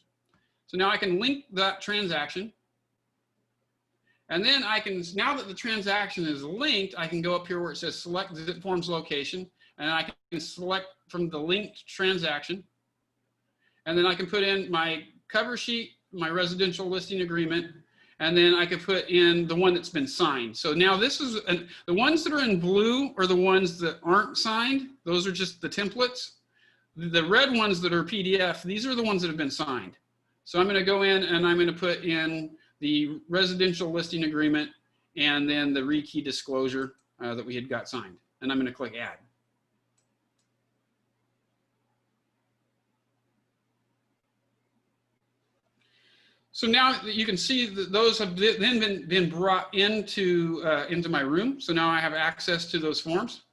So now I can link that transaction. And then I can, now that the transaction is linked, I can go up here where it says select ZipForms location, and I can select from the linked transaction. And then I can put in my cover sheet, my residential listing agreement, and then I can put in the one that's been signed. So now this is, the ones that are in blue are the ones that aren't signed. Those are just the templates. The red ones that are PDF, these are the ones that have been signed. So I'm going to go in and I'm going to put in the residential listing agreement and then the rekey disclosure that we had got signed. And I'm going to click add. So now you can see that those have then been brought into my room. So now I have access to those forms.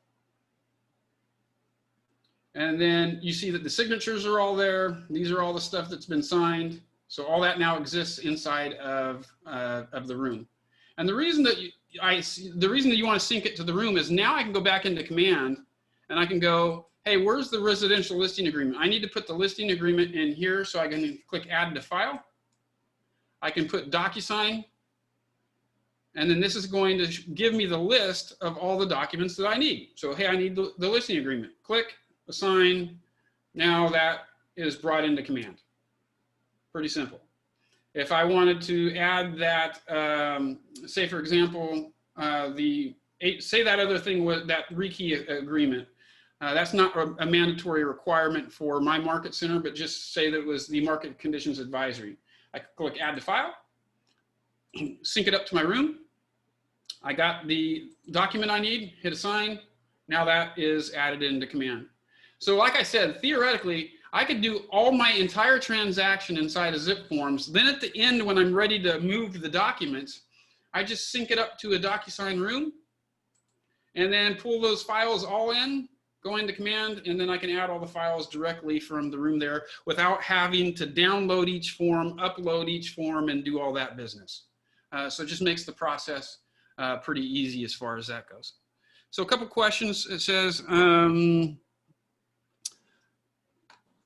And then you see that the signatures are all there. These are all the stuff that's been signed. So all that now exists inside of the room. And the reason that you want to sync it to the room is now I can go back into command and I can go, hey, where's the residential listing agreement? I need to put the listing agreement in here, so I can click add to file. I can put Docusign, and then this is going to give me the list of all the documents that I need. So, hey, I need the listing agreement. Click, assign. Now that is brought into command. Pretty simple. If I wanted to add that, say for example, say that other thing was that rekey agreement. That's not a mandatory requirement for my market center, but just say that it was the market conditions advisory. I could click add to file, sync it up to my room. I got the document I need, hit assign. Now that is added into command. So like I said, theoretically, I could do all my entire transaction inside of ZipForms. Then at the end, when I'm ready to move the documents, I just sync it up to a Docusign room and then pull those files all in, go into command, and then I can add all the files directly from the room there without having to download each form, upload each form, and do all that business. So it just makes the process pretty easy as far as that goes. So a couple questions. It says,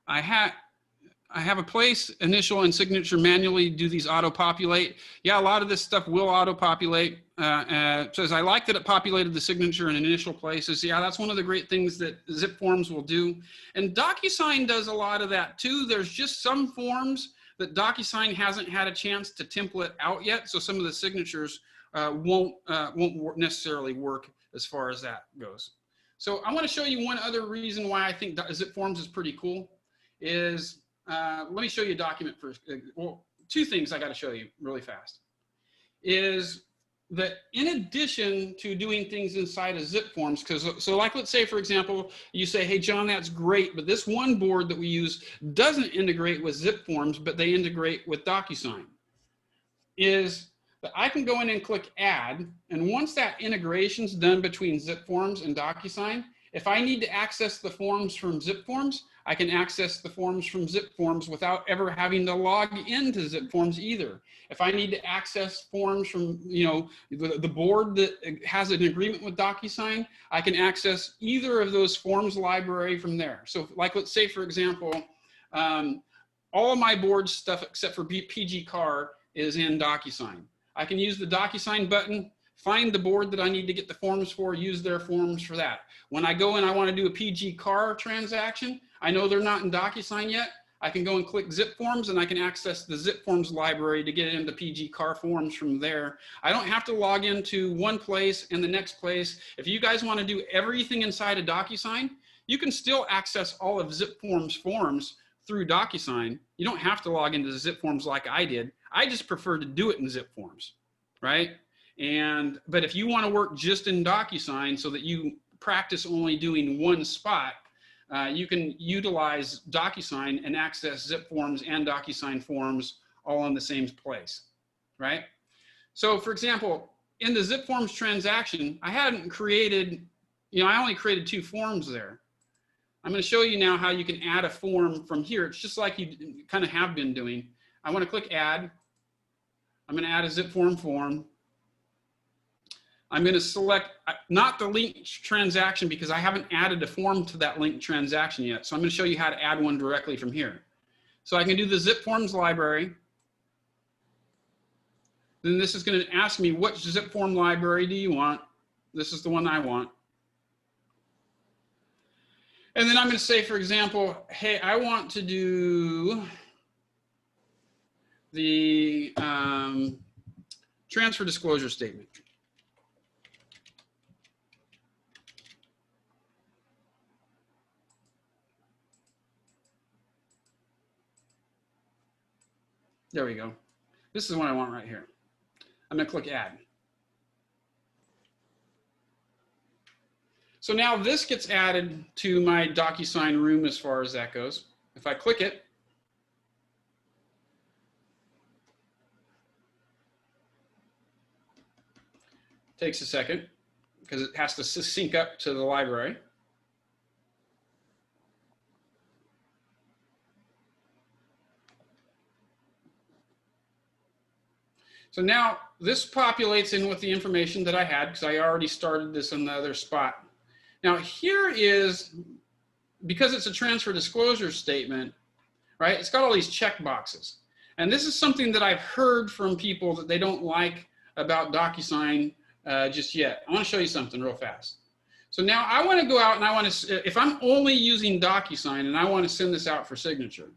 I have a place, initial and signature manually. Do these auto-populate? Yeah, a lot of this stuff will auto-populate. It says, I like that it populated the signature in initial places. Yeah, that's one of the great things that ZipForms will do. And Docusign does a lot of that too. There's just some forms that Docusign hasn't had a chance to template out yet. So some of the signatures won't necessarily work as far as that goes. So I want to show you one other reason why I think ZipForms is pretty cool is, let me show you a document first. Well, two things I got to show you really fast is that in addition to doing things inside of ZipForms, so like let's say, for example, you say, hey, John, that's great, but this one board that we use doesn't integrate with ZipForms, but they integrate with Docusign, is that I can go in and click add, and once that integration's done between ZipForms and Docusign, if I need to access the forms from ZipForms, I can access the forms from ZipForms without ever having to log into ZipForms either. If I need to access forms from, the board that has an agreement with Docusign, I can access either of those forms library from there. So like, let's say, for example, all of my board stuff except for PG car is in Docusign. I can use the Docusign button, find the board that I need to get the forms for, use their forms for that. When I go and I want to do a PG car transaction, I know they're not in Docusign yet. I can go and click ZipForms and I can access the ZipForms library to get into PG car forms from there. I don't have to log into one place and the next place. If you guys want to do everything inside of Docusign, you can still access all of ZipForms forms through Docusign. You don't have to log into ZipForms like I did. I just prefer to do it in ZipForms, right? But if you want to work just in Docusign so that you practice only doing one spot, you can utilize Docusign and access ZipForms and Docusign forms all in the same place, right? So for example, in the ZipForms transaction, I hadn't created, I only created 2 forms there. I'm going to show you now how you can add a form from here. It's just like you kind of have been doing. I want to click add. I'm going to add a ZipForm form. I'm going to select not the linked transaction because I haven't added a form to that linked transaction yet. So I'm going to show you how to add one directly from here. So I can do the ZipForms library. Then this is going to ask me, what ZipForm library do you want? This is the one I want. And then I'm going to say, for example, hey, I want to do the transfer disclosure statement. There we go. This is what I want right here. I'm going to click add. So now this gets added to my Docusign room as far as that goes. If I click it, takes a second because it has to sync up to the library. So now this populates in with the information that I had because I already started this in the other spot. Now here is, because it's a transfer disclosure statement, right? It's got all these check boxes. And this is something that I've heard from people that they don't like about Docusign just yet. I want to show you something real fast. So now I want to go out and I want to, if I'm only using Docusign and I want to send this out for signature,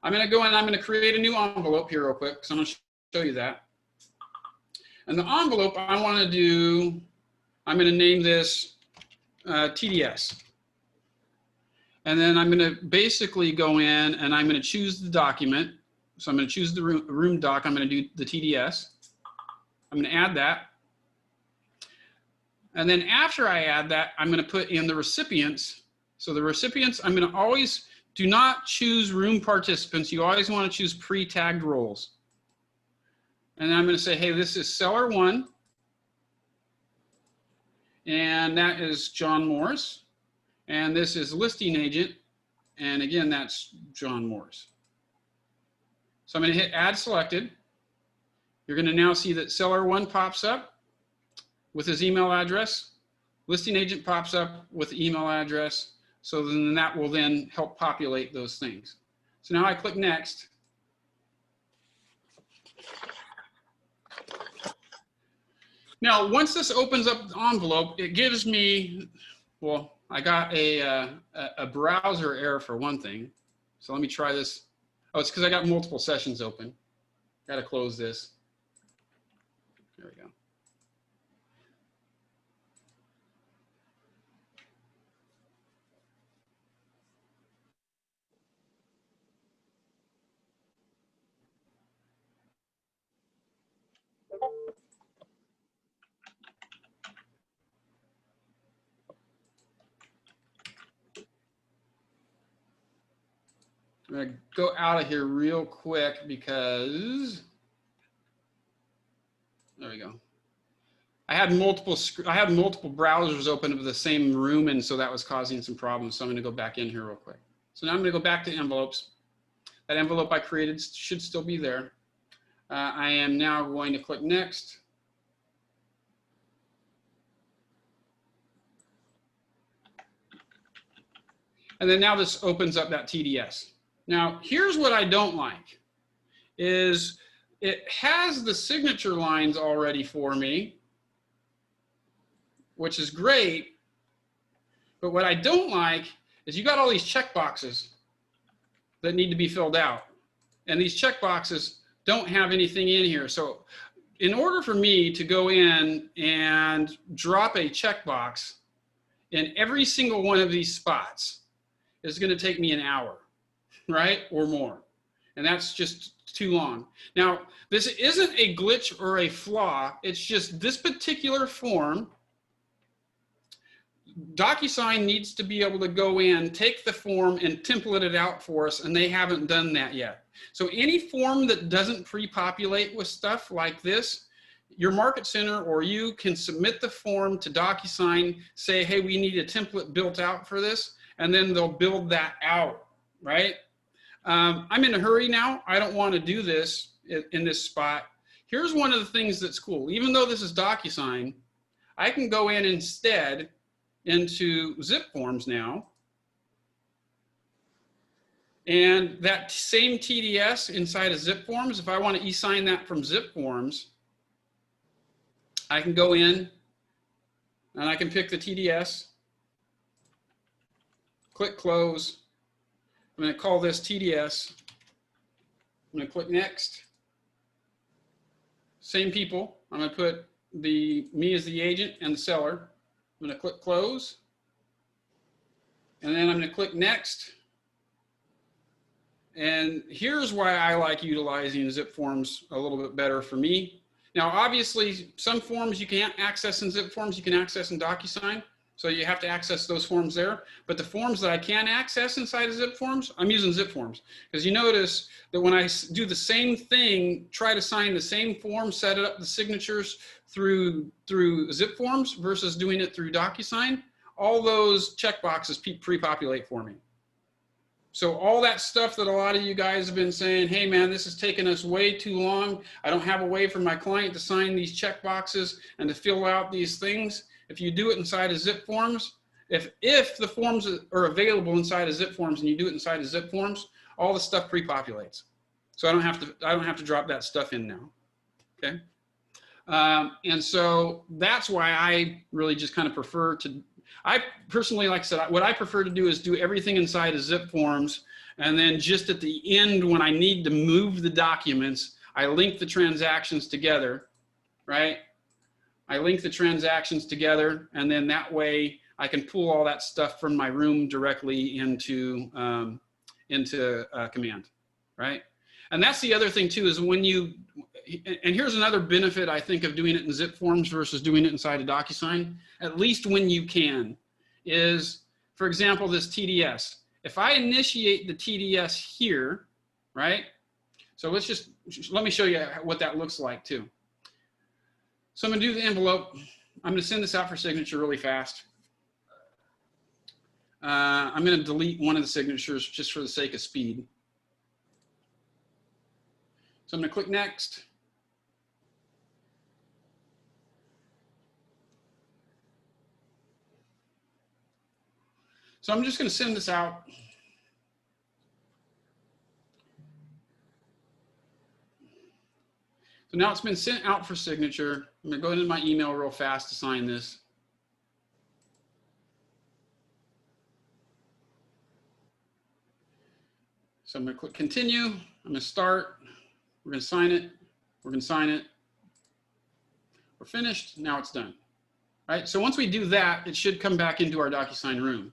I'm going to go in and I'm going to create a new envelope here real quick because I'm going to show you that. And the envelope I want to do, I'm going to name this TDS. And then I'm going to basically go in and I'm going to choose the document. So I'm going to choose the room doc. I'm going to do the TDS. I'm going to add that. And then after I add that, I'm going to put in the recipients. So the recipients, I'm going to always, do not choose room participants. You always want to choose pre-tagged roles. And I'm going to say, hey, this is seller 1. And that is John Morris. And this is listing agent. And again, that's John Morris. So I'm going to hit add selected. You're going to now see that seller 1 pops up with his email address. Listing agent pops up with the email address. So then that will then help populate those things. So now I click next. Now, once this opens up the envelope, it gives me, well, I got a browser error for one thing. So let me try this. Oh, it's because I got multiple sessions open. Got to close this. There we go. I'm going to go out of here real quick because, there we go. I had multiple browsers open to the same room, and so that was causing some problems. So I'm going to go back in here real quick. So now I'm going to go back to envelopes. That envelope I created should still be there. I am now going to click next. And then now this opens up that TDS. Now, here's what I don't like, is it has the signature lines already for me, which is great. But what I don't like is you got all these check boxes that need to be filled out. And these check boxes don't have anything in here. So in order for me to go in and drop a checkbox in every single one of these spots, it's going to take me an hour, right? Or more. And that's just too long. Now, this isn't a glitch or a flaw. It's just this particular form, Docusign needs to be able to go in, take the form and template it out for us, and they haven't done that yet. So any form that doesn't pre-populate with stuff like this, your market center or you can submit the form to Docusign, say, hey, we need a template built out for this, and then they'll build that out, right? I'm in a hurry now. I don't want to do this in this spot. Here's one of the things that's cool. Even though this is Docusign, I can go in instead into ZipForms now. And that same TDS inside of ZipForms, if I want to e-sign that from ZipForms, I can go in and I can pick the TDS, click close. I'm going to call this TDS. I'm going to click next. Same people. I'm going to put me as the agent and the seller. I'm going to click close. And then I'm going to click next. And here's why I like utilizing ZipForms a little bit better for me. Now, obviously, some forms you can't access in ZipForms, you can access in Docusign. So you have to access those forms there. But the forms that I can access inside of ZipForms, I'm using ZipForms. Because you notice that when I do the same thing, try to sign the same form, set it up the signatures through ZipForms versus doing it through Docusign, all those checkboxes pre-populate for me. So all that stuff that a lot of you guys have been saying, hey man, this is taking us way too long. I don't have a way for my client to sign these checkboxes and to fill out these things. If you do it inside of ZipForms, if the forms are available inside of ZipForms and you do it inside of ZipForms, all the stuff pre-populates. So I don't have to drop that stuff in now. Okay. And so that's why I really just kind of prefer to, I personally, like I said, what I prefer to do is do everything inside of ZipForms. And then just at the end, when I need to move the documents, I link the transactions together, right? I link the transactions together, and then that way I can pull all that stuff from my room directly into Command, right? And that's the other thing too, is when you, and here's another benefit I think of doing it in ZipForms versus doing it inside of Docusign, at least when you can, is, for example, this TDS. If I initiate the TDS here, right? So let me show you what that looks like too. So I'm gonna do the envelope. I'm gonna send this out for signature really fast. I'm gonna delete one of the signatures just for the sake of speed. So I'm gonna click next. So I'm just gonna send this out. So now it's been sent out for signature. I'm gonna go into my email real fast to sign this. So I'm gonna click continue. I'm gonna start. We're gonna sign it. We're gonna sign it. We're finished. Now it's done. All right. So once we do that, it should come back into our Docusign room.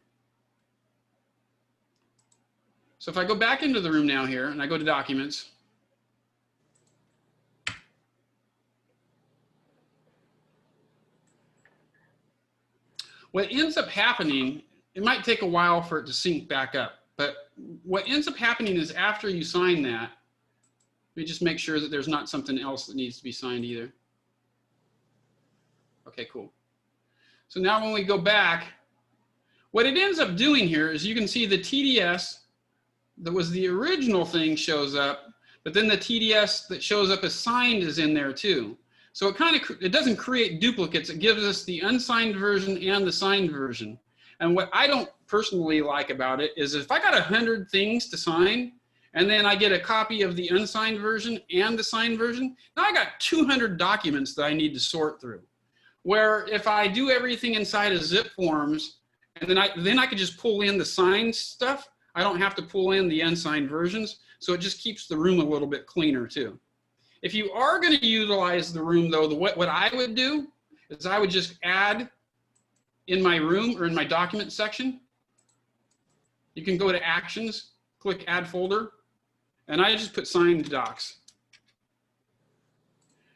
So if I go back into the room now here and I go to documents, what ends up happening, it might take a while for it to sync back up, but what ends up happening is after you sign that, let me just make sure that there's not something else that needs to be signed either. Okay, cool. So now when we go back, what it ends up doing here is you can see the TDS that was the original thing shows up, but then the TDS that shows up as signed is in there too. So it doesn't create duplicates. It gives us the unsigned version and the signed version. And what I don't personally like about it is if I got 100 things to sign, and then I get a copy of the unsigned version and the signed version, now I got 200 documents that I need to sort through. Where if I do everything inside of ZipForms, and then I could just pull in the signed stuff, I don't have to pull in the unsigned versions. So it just keeps the room a little bit cleaner too. If you are going to utilize the room though, what I would do is I would just add in my room or in my document section. You can go to actions, click add folder, and I just put signed docs.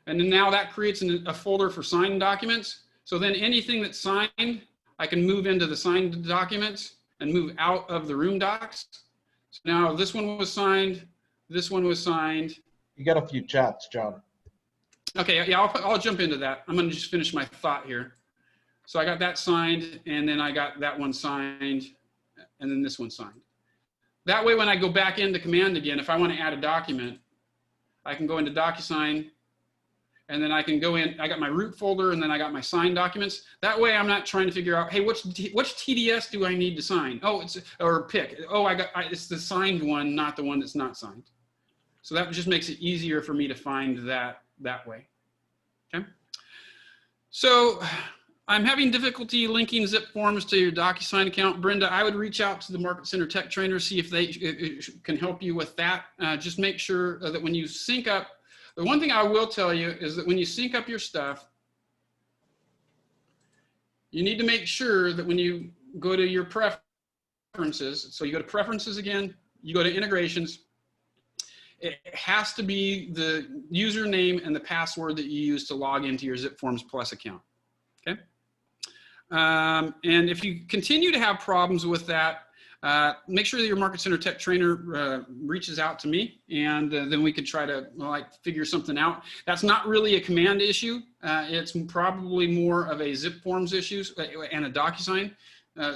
And then now that creates a folder for signed documents. So then anything that's signed, I can move into the signed documents and move out of the room docs. So now this one was signed, this one was signed. You got a few chats, John. Okay, yeah, I'll jump into that. I'm gonna just finish my thought here. So I got that signed, and then I got that one signed, and then this one signed. That way when I go back into Command again, if I wanna add a document, I can go into Docusign, and then I can go in, I got my root folder, and then I got my signed documents. That way I'm not trying to figure out, hey, which TDS do I need to sign? Oh, or pick. Oh, it's the signed one, not the one that's not signed. So that just makes it easier for me to find that way, okay? So I'm having difficulty linking ZipForms to your Docusign account. Brenda, I would reach out to the Market Center Tech Trainer, see if they can help you with that. Just make sure that when you sync up, the one thing I will tell you is that when you sync up your stuff, you need to make sure that when you go to your preferences, so you go to preferences again, you go to integrations, it has to be the username and the password that you use to log into your ZipForms Plus account. Okay. And if you continue to have problems with that, make sure that your Market Center Tech Trainer reaches out to me, and then we could try to figure something out. That's not really a command issue. It's probably more of a ZipForms issue and a Docusign.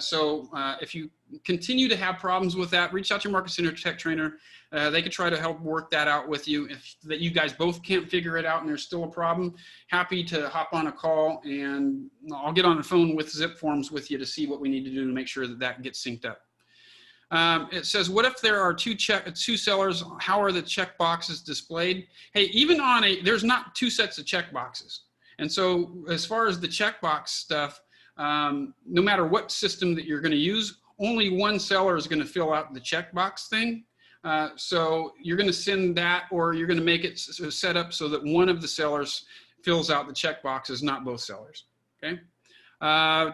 So if you continue to have problems with that, reach out to your Market Center Tech Trainer. They could try to help work that out with you. If that you guys both can't figure it out and there's still a problem, happy to hop on a call, and I'll get on the phone with ZipForms with you to see what we need to do to make sure that that gets synced up. It says, what if there are two sellers? How are the check boxes displayed? Hey, even on there's not two sets of check boxes. And so as far as the checkbox stuff, no matter what system that you're going to use, only one seller is going to fill out the checkbox thing. So you're going to send that, or you're going to make it set up so that one of the sellers fills out the checkboxes, not both sellers. Okay.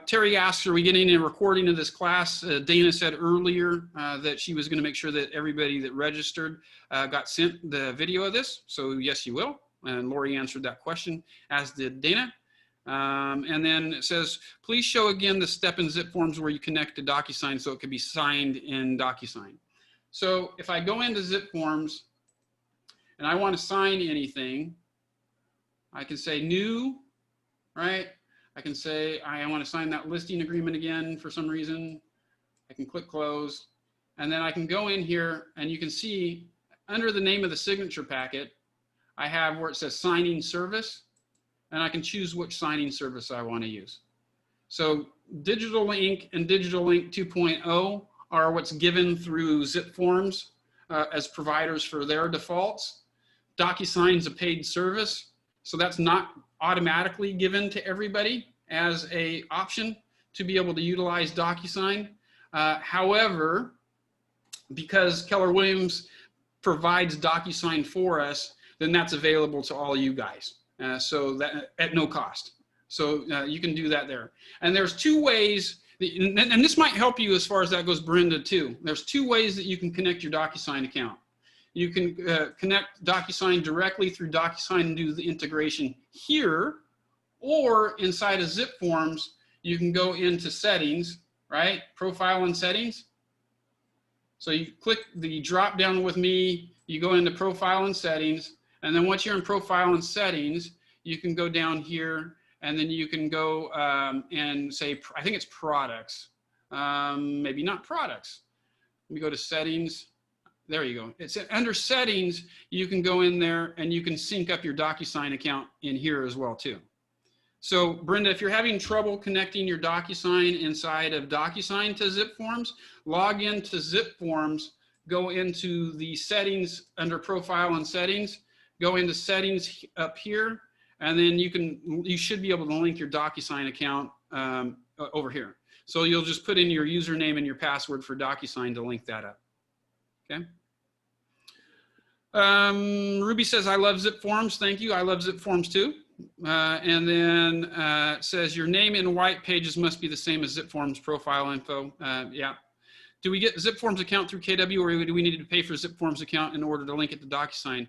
Terry asks, are we getting a recording of this class? Dana said earlier that she was going to make sure that everybody that registered got sent the video of this. So yes, you will. And Lori answered that question, as did Dana. And then it says, please show again the step in ZipForms where you connect to Docusign so it can be signed in Docusign. So if I go into ZipForms and I want to sign anything, I can say new, right? I can say I want to sign that listing agreement again for some reason. I can click close, and then I can go in here and you can see under the name of the signature packet, I have where it says signing service, and I can choose which signing service I want to use. So Digital Ink and Digital Ink 2.0 are what's given through ZipForms as providers for their defaults. Docusign's a paid service, so that's not automatically given to everybody as a option to be able to utilize Docusign. However, because Keller Williams provides Docusign for us, then that's available to all you guys. So that at no cost. So you can do that there. And there's two ways, and this might help you as far as that goes, Brenda, too. There's two ways that you can connect your Docusign account. You can connect Docusign directly through Docusign and do the integration here, or inside of ZipForms, you can go into settings, right? Profile and settings. So you click the drop down with me, you go into profile and settings, and then once you're in profile and settings, you can go down here, and then you can go and say, I think it's products, maybe not products. Let me go to settings. There you go. It's under settings. You can go in there and you can sync up your Docusign account in here as well too. So Brenda, if you're having trouble connecting your Docusign inside of Docusign to ZipForms, log into ZipForms, go into the settings under profile and settings, go into settings up here, and then you should be able to link your Docusign account over here. So you'll just put in your username and your password for Docusign to link that up. Okay. Ruby says, I love ZipForms. Thank you. I love ZipForms too. And then it says your name in white pages must be the same as ZipForms profile info. Yeah. Do we get ZipForms account through KW, or do we need to pay for ZipForms account in order to link it to Docusign?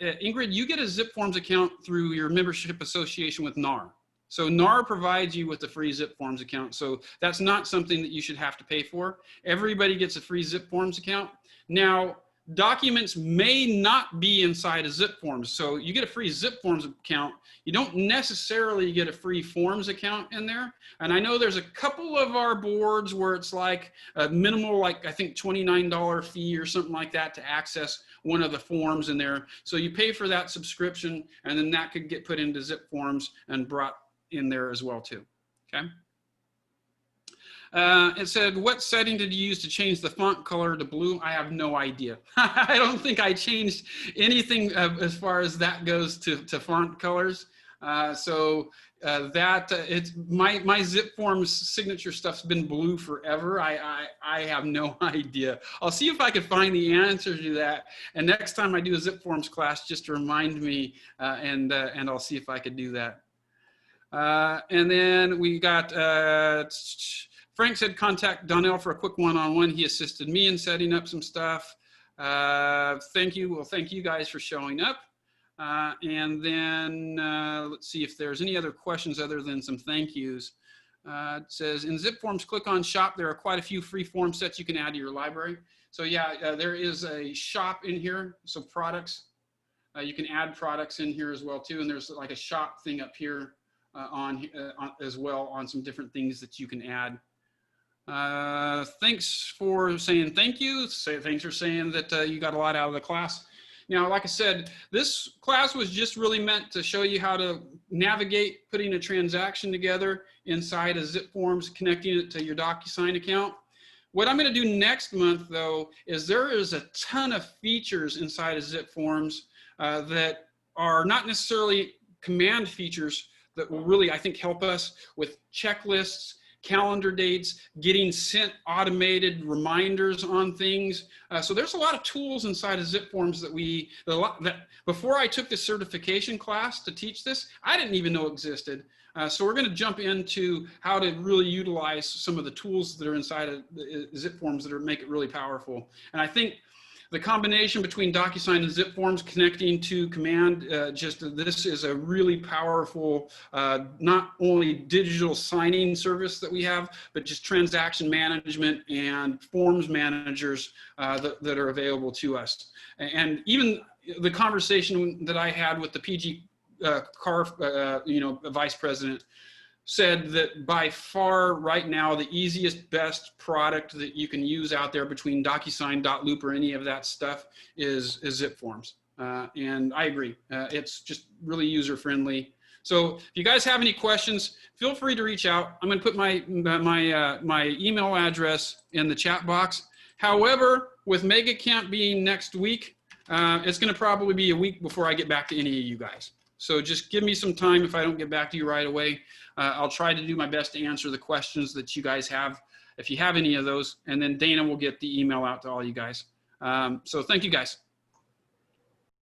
Ingrid, you get a ZipForms account through your membership association with NAR. So NAR provides you with a free ZipForms account. So that's not something that you should have to pay for. Everybody gets a free ZipForms account. Now, documents may not be inside of ZipForms. So you get a free ZipForms account. You don't necessarily get a free Forms account in there. And I know there's a couple of our boards where it's like a minimal, like I think $29 fee or something like that to access one of the forms in there. So you pay for that subscription, and then that could get put into ZipForms and brought in there as well too. Okay. It said, what setting did you use to change the font color to blue? I have no idea. I don't think I changed anything as far as that goes to font colors. It's my ZipForms signature stuff's been blue forever. I have no idea. I'll see if I can find the answer to that. And next time I do a ZipForms class, just to remind me, and I'll see if I could do that. And then we got, Frank said, contact Donnell for a quick one-on-one. He assisted me in setting up some stuff. Thank you. Well, thank you guys for showing up. And then let's see if there's any other questions other than some thank yous. It says, in ZipForms, click on shop. There are quite a few free form sets you can add to your library. So yeah, there is a shop in here. So products, you can add products in here as well too. And there's like a shop thing up here on as well on some different things that you can add. Thanks for saying thank you. Thanks for saying that you got a lot out of the class. Now, like I said, this class was just really meant to show you how to navigate putting a transaction together inside of ZipForms, connecting it to your Docusign account. What I'm going to do next month, though, is there is a ton of features inside of ZipForms that are not necessarily command features that will really, I think, help us with checklists, calendar dates, getting sent automated reminders on things. So there's a lot of tools inside of ZipForms that before I took the certification class to teach this, I didn't even know existed. So we're going to jump into how to really utilize some of the tools that are inside of ZipForms that make it really powerful. And I think the combination between Docusign and ZipForms connecting to command, this is a really powerful, not only digital signing service that we have, but just transaction management and forms managers that are available to us. And even the conversation that I had with the PG vice president said that by far right now the easiest, best product that you can use out there between Docusign, .loop, or any of that stuff is ZipForms. And I agree. It's just really user friendly. So if you guys have any questions, feel free to reach out. I'm going to put my email address in the chat box. However, with MegaCamp being next week, it's going to probably be a week before I get back to any of you guys. So just give me some time if I don't get back to you right away. I'll try to do my best to answer the questions that you guys have, if you have any of those, and then Dana will get the email out to all you guys. So thank you guys.